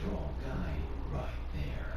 strong guy right there.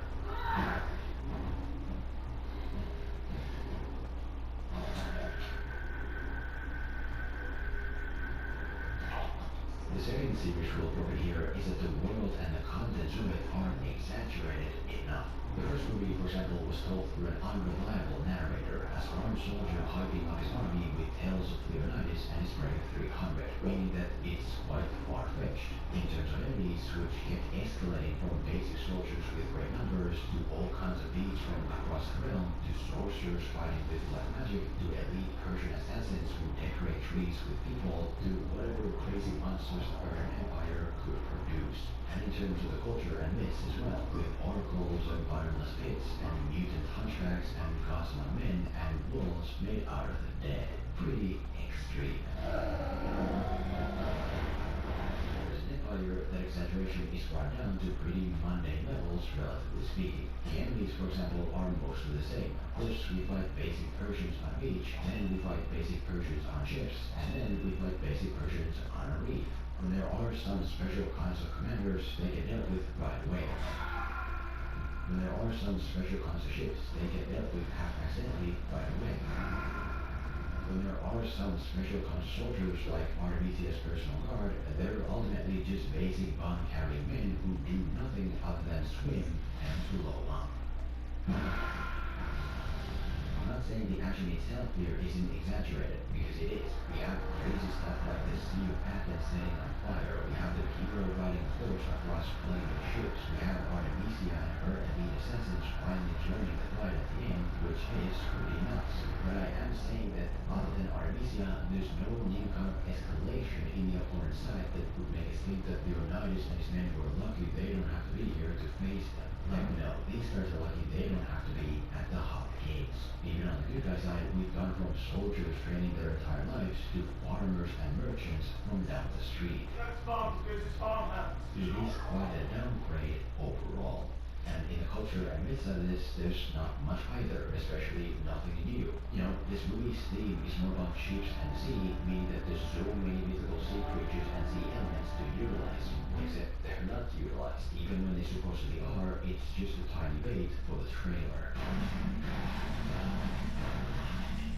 The second series rule broken here is that the world and the contents of it aren't exaggerated enough. The first movie, for example, was told through an unreliable narrator, as a armed soldier hyping up his army with tales of Leonidas and his brave 300, meaning that it's quite far-fetched. In terms of enemies, which kept escalating from basic soldiers with great numbers to all kinds of beasts from across the realm, to sorcerers fighting with black magic, to elite Persian assassins who decorate trees with people, to whatever crazy monsters the Persian Empire could produce. And in terms of the culture and myths as well, with oracles and bottomless pits, and mutant hunchbacks and gods among men, and wolves made out of the dead. Pretty extreme. Whereas in Empire, that exaggeration is brought down to pretty mundane levels, relatively speaking. The enemies, for example, are mostly the same. First, we fight basic Persians on a beach, then we fight basic Persians on ships, and then we fight basic Persians on a reef. When there are some special kinds of commanders, they get dealt with right away. When there are some special kinds of ships, they get dealt with half accidentally right away. When there are some special kinds of soldiers like Artemisia's personal guard, they're ultimately just basic bomb-carrying men who do nothing other than swim and blow up. I'm not saying the action itself here isn't exaggerated, because it is. We have crazy stuff like the Sea of Athens setting on fire, we have the hero riding a horse across flaming ships, we have Artemisia and her elite assassins finally joining the fight at the end, which is pretty nuts. But I am saying that other than Artemisia, there's no new kind of escalation in the opponent's side that would make us think that Leonidas and his men were lucky they don't have to be here to face them. Like, no, these guys are lucky they don't have to be at the hot gates. Even on the good guy side, we've gone from soldiers training their entire lives to farmers and merchants from down the street. That's farms versus farmhands. It is quite a downgrade overall. And in the culture and myths of this, there's not much either, especially nothing new. You know, this movie's theme is more about ships and sea, meaning that there's so many mythical sea creatures and sea elements to utilize. Except they're not utilized. Even when they supposedly are, it's just a tiny bait for the trailer.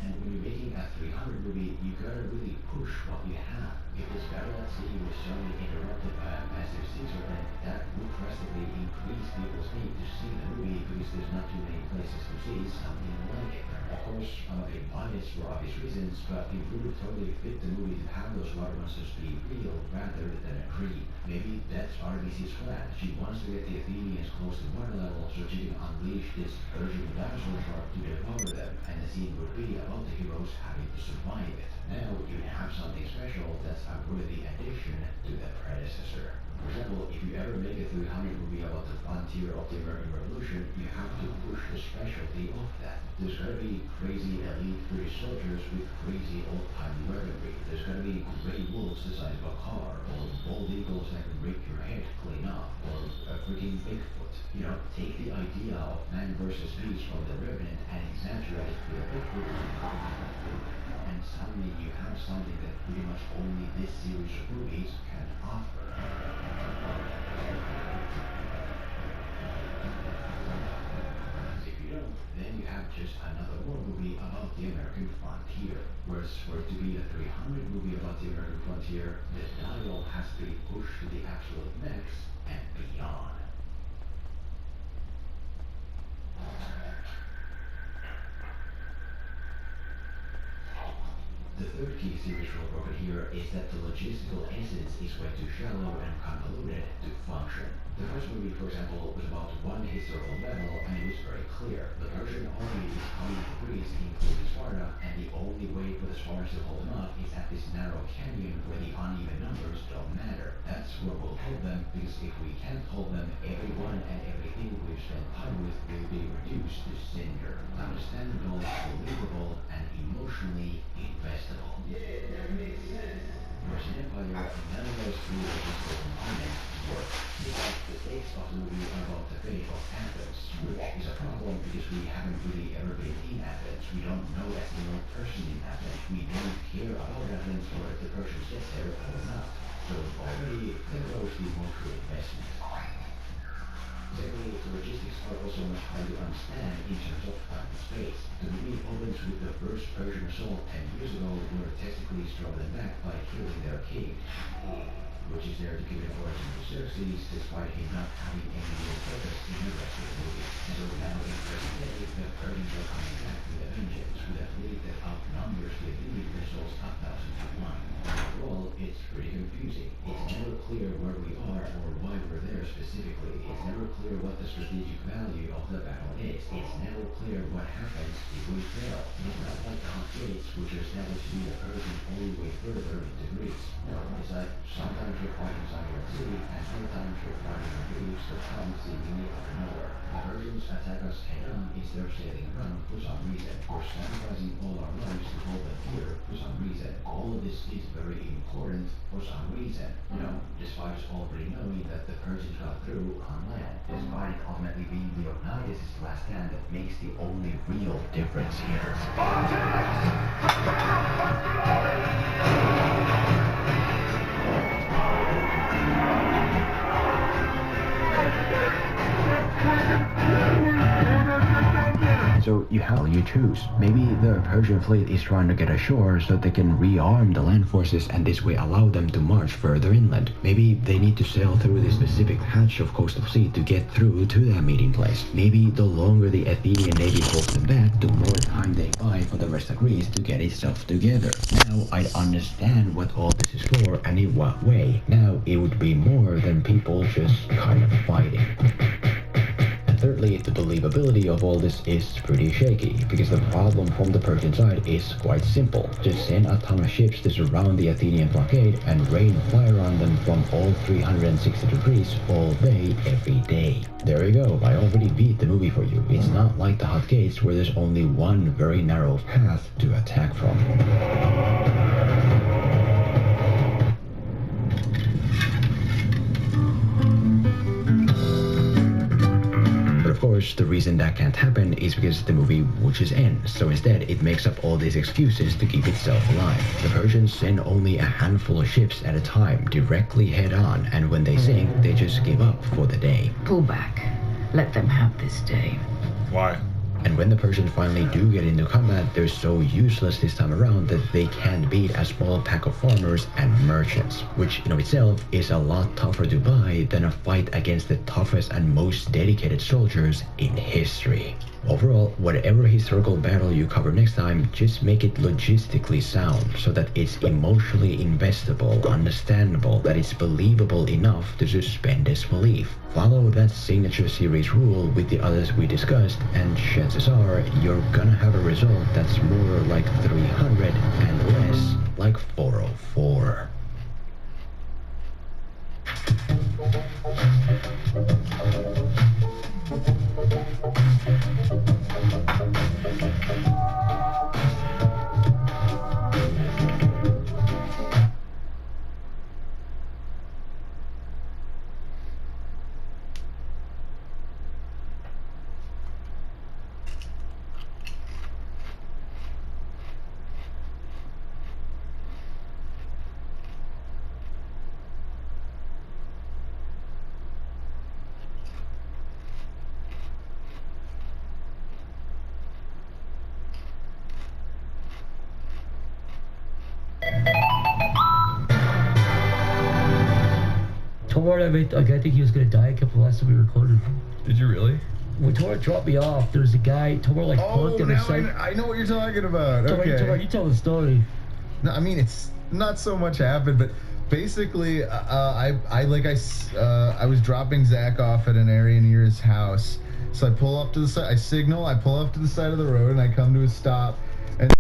And when you're making a 300 movie, you gotta really push what you have. If this battle at sea was suddenly interrupted by a massive Caesar event, that would drastically increase people's need to see the movie because there's not too many places to see something like it. Of course, I'm a bit biased for obvious reasons, but it would have totally fit the movie to have those water monsters be real rather than a dream. Maybe that's Artemisia's plan. She wants to get the Athenians close to water level so she can unleash this Persian dinosaur shark to devour them, and the scene would be about the heroes having to survive it. Now you have something special that's a worthy addition to the predecessor. For example, if you ever make a 300 movie about the frontier of the American Revolution, you have to push the specialty of that. There's gotta be crazy elite British soldiers with crazy old-time weaponry. There's gotta be gray wolves the size of a car, or bald eagles that can break your head clean off, or a freaking Bigfoot. You know, take the idea of man versus beast from The Revenant and exaggerate it with a Bigfoot, and suddenly you have something that pretty much only this series of movies can offer. If you don't, then you have just another war movie about the American frontier. Whereas for it to be a 300 movie about the American frontier, the dial has to be pushed to the absolute max and beyond. The third key series rule broken here is that the logistical essence is way too shallow and convoluted to function. The first movie, for example, was about one historical battle, and it was very clear. The Persian army is coming to Greece, including Sparta, and the only way for the Spartans to hold them up is at this narrow canyon where the uneven numbers don't matter. That's where we'll hold them, because if we can't hold them, everyone and everything we've spent time with will be reduced to cinder. Understandable, believable, and emotionally investable. Yeah, that makes sense. Whereas in Empire, none of those three logistical components work. The stakes of the movie are about the fate of Athens, which is a problem because we haven't really ever been in Athens. We don't know a single person in Athens. We don't care about Athens or if the Persians get there or not. So already, there goes the emotional investment. Secondly, the logistics are also much harder to understand in terms of time and space. The movie opens with the first Persian assault 10 years ago, where Testicles drove them back by killing their king, which is there to give an origin to Xerxes, despite him not having any real purpose in the rest of the movie. So now in present day, the Persians are coming back with a vengeance, with a fleet that outnumbers the Athenian vessels 1,000 to 1. Overall, it's pretty confusing. It's never clear where we are or why we're there specifically. It's never clear what the strategic value of the battle is. It's never clear what happens if we fail. It's not like the hot gates, which are established to be the Persian only way further into Greece. No, it's like sometimes you're fighting inside your city, and sometimes you're fighting on roofs that come seemingly out of nowhere. The Persians attack us head-on instead of sailing around for some reason. We're sacrificing all our lives to hold them here for some reason. All of this is very important for some reason. You know, despite us already knowing that the Persians got through on land. Despite it ultimately being Leonidas' last stand that makes the only real difference here. So you choose. Maybe the Persian fleet is trying to get ashore so they can rearm the land forces and this way allow them to march further inland. Maybe they need to sail through this specific patch of coastal sea to get through to that meeting place. Maybe the longer the Athenian navy holds them back, the more time they buy for the rest of Greece to get itself together. Now I'd understand what all this is for and in what way. Now it would be more than people just kind of fighting. Thirdly, the believability of all this is pretty shaky, because the problem from the Persian side is quite simple. Just send a ton of ships to surround the Athenian blockade and rain fire on them from all 360 degrees all day, every day. There you go, I already beat the movie for you. It's not like the Hot Gates where there's only one very narrow path to attack from. Of course, the reason that can't happen is because the movie would just end, so instead it makes up all these excuses to keep itself alive. The Persians send only a handful of ships at a time, directly head on, and when they sink, they just give up for the day. Pull back. Let them have this day. Why? And when the Persians finally do get into combat, they're so useless this time around that they can't beat a small pack of farmers and merchants, which in of itself is a lot tougher to buy than a fight against the toughest and most dedicated soldiers in history. Overall, whatever historical battle you cover next time, just make it logistically sound so that it's emotionally investable, understandable, that it's believable enough to suspend disbelief. Follow that signature series rule with the others we discussed, and chances are you're gonna have a result that's more like 300 and less like 404. I think he was gonna die a couple last time we recorded. Did you really? When Tora dropped me off, there was a guy, Tora like parked in the side. I know what you're talking about. Okay. Tora, you tell the story. No, I mean, it's not so much happened, but basically, I was dropping Zach off at an area near his house. So I pull up to the side, I signal, I pull up to the side of the road, and I come to a stop, and